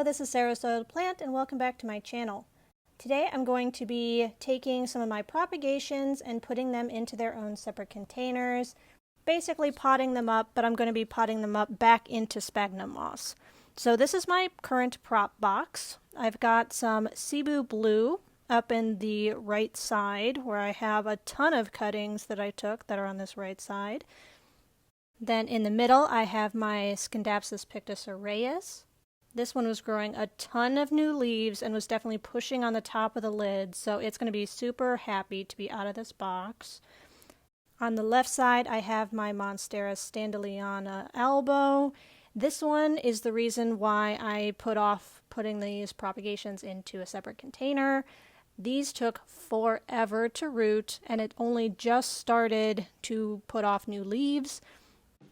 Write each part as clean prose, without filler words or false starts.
Hello, this is Sarah Soiledplant and welcome back to my channel. Today I'm going to be taking some of my propagations and putting them into their own separate containers, basically potting them up, but I'm going to be potting them up back into sphagnum moss. So this is my current prop box. I've got some cebu blue up in the right side where I have a ton of cuttings that I took that are on this right side. Then in the middle I have my Scindapsus pictus aureus. This one was growing a ton of new leaves and was definitely pushing on the top of the lid, so it's going to be super happy to be out of this box. On the left side, I have my Monstera standaleyana albo. This one is the reason why I put off putting these propagations into a separate container. These took forever to root, and it only just started to put off new leaves.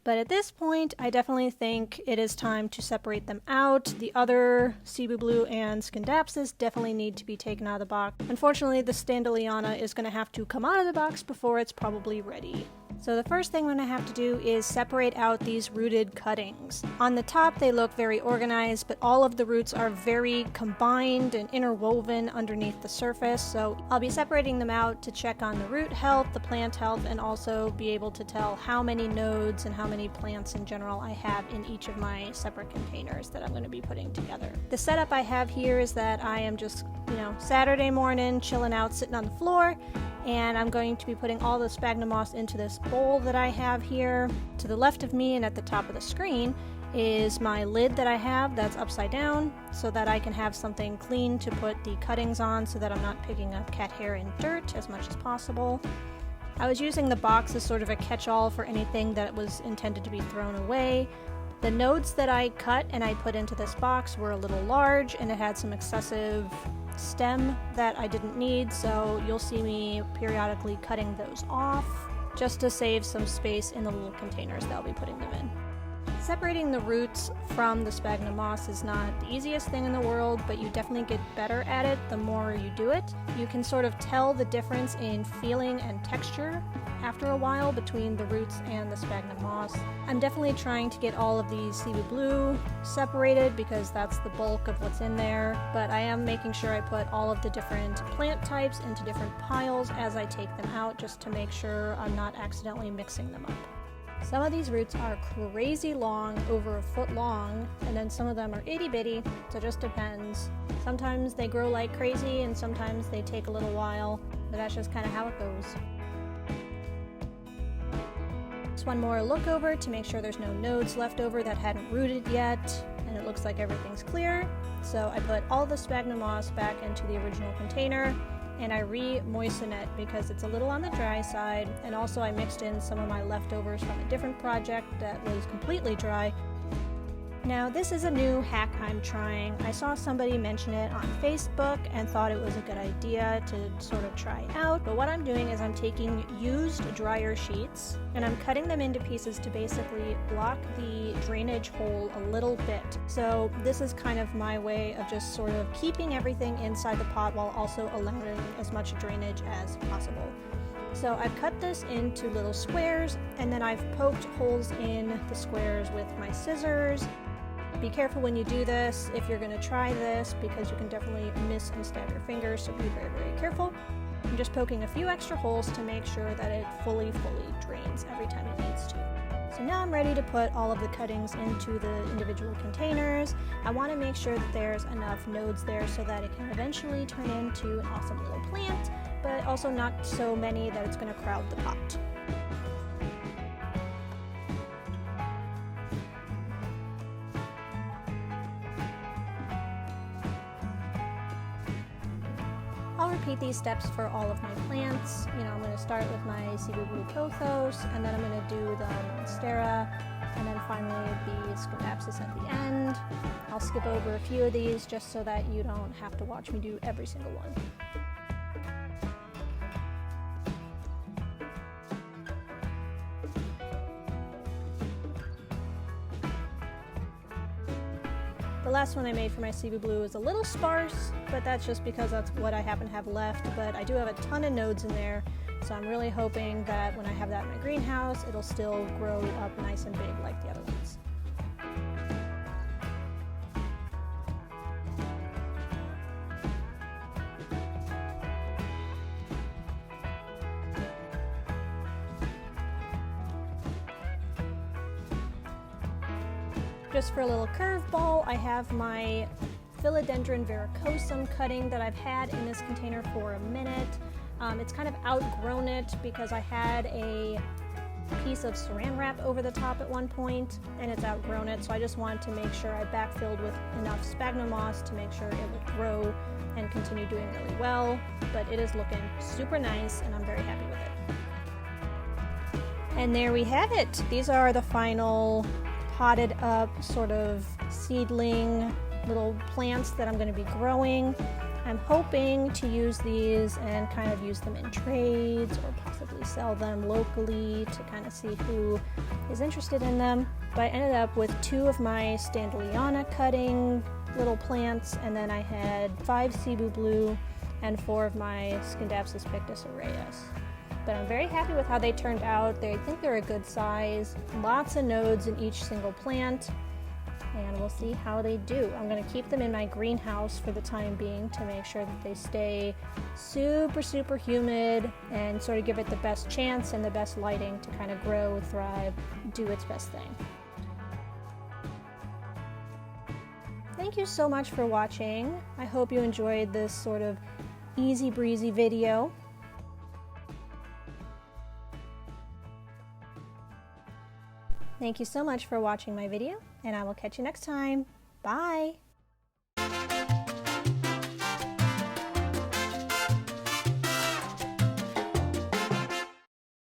But at this point, I definitely think it is time to separate them out. The other cebu blue and Scindapsus definitely need to be taken out of the box. Unfortunately, the standaleyana is going to have to come out of the box before it's probably ready. So the first thing I'm going to have to do is separate out these rooted cuttings. On the top, they look very organized, but all of the roots are very combined and interwoven underneath the surface. So I'll be separating them out to check on the root health, the plant health, and also be able to tell how many nodes and how many plants in general I have in each of my separate containers that I'm going to be putting together. The setup I have here is that I am just, Saturday morning chilling out, sitting on the floor, and I'm going to be putting all the sphagnum moss into this bowl that I have here. To the left of me and at the top of the screen is my lid that I have that's upside down so that I can have something clean to put the cuttings on so that I'm not picking up cat hair and dirt as much as possible. I was using the box as sort of a catch-all for anything that was intended to be thrown away. The nodes that I cut and I put into this box were a little large and it had some excessive stem that I didn't need, so you'll see me periodically cutting those off just to save some space in the little containers that I'll be putting them in. Separating the roots from the sphagnum moss is not the easiest thing in the world, but you definitely get better at it the more you do it. You can sort of tell the difference in feeling and texture after a while between the roots and the sphagnum moss. I'm definitely trying to get all of these cebu blue separated because that's the bulk of what's in there, but I am making sure I put all of the different plant types into different piles as I take them out just to make sure I'm not accidentally mixing them up. Some of these roots are crazy long, over a foot long, and then some of them are itty bitty, so it just depends. Sometimes they grow like crazy and sometimes they take a little while, but that's just kind of how it goes. Just one more look over to make sure there's no nodes left over that hadn't rooted yet, and it looks like everything's clear. So I put all the sphagnum moss back into the original container, and I re-moisten it because it's a little on the dry side, and also I mixed in some of my leftovers from a different project that was completely dry. Now this is a new hack I'm trying. I saw somebody mention it on Facebook and thought it was a good idea to sort of try out, but what I'm doing is I'm taking used dryer sheets and I'm cutting them into pieces to basically block the drainage hole a little bit. So this is kind of my way of just sort of keeping everything inside the pot while also allowing as much drainage as possible. So I've cut this into little squares and then I've poked holes in the squares with my scissors. Be careful when you do this if you're going to try this because you can definitely miss and stab your fingers, so be very, very careful. I'm just poking a few extra holes to make sure that it fully drains every time it needs to. So now I'm ready to put all of the cuttings into the individual containers. I want to make sure that there's enough nodes there so that it can eventually turn into an awesome little plant, but also not so many that it's going to crowd the pot. I'll repeat these steps for all of my plants. I'm going to start with my cebu blue pothos, and then I'm going to do the monstera, and then finally the Scindapsus at the end. I'll skip over a few of these just so that you don't have to watch me do every single one. The last one I made for my cebu blue is a little sparse, but that's just because that's what I happen to have left, but I do have a ton of nodes in there, so I'm really hoping that when I have that in my greenhouse, it'll still grow up nice and big like the other ones. Just for a little curveball, I have my Philodendron verrucosum cutting that I've had in this container for a minute. It's kind of outgrown it because I had a piece of saran wrap over the top at one point and it's outgrown it, so I just wanted to make sure I backfilled with enough sphagnum moss to make sure it would grow and continue doing really well. But it is looking super nice and I'm very happy with it. And there we have it. These are the final potted up sort of seedling little plants that I'm going to be growing. I'm hoping to use these and kind of use them in trades or possibly sell them locally to kind of see who is interested in them. But I ended up with 2 of my Standleyana cutting little plants, and then I had 5 Cebu Blue and 4 of my Scindapsus pictus aureus. But I'm very happy with how they turned out. I think they're a good size. Lots of nodes in each single plant. And we'll see how they do. I'm going to keep them in my greenhouse for the time being to make sure that they stay super humid and sort of give it the best chance and the best lighting to kind of grow, thrive, do its best thing. Thank you so much for watching. I hope you enjoyed this sort of easy breezy video. Thank you so much for watching my video, and I will catch you next time. Bye!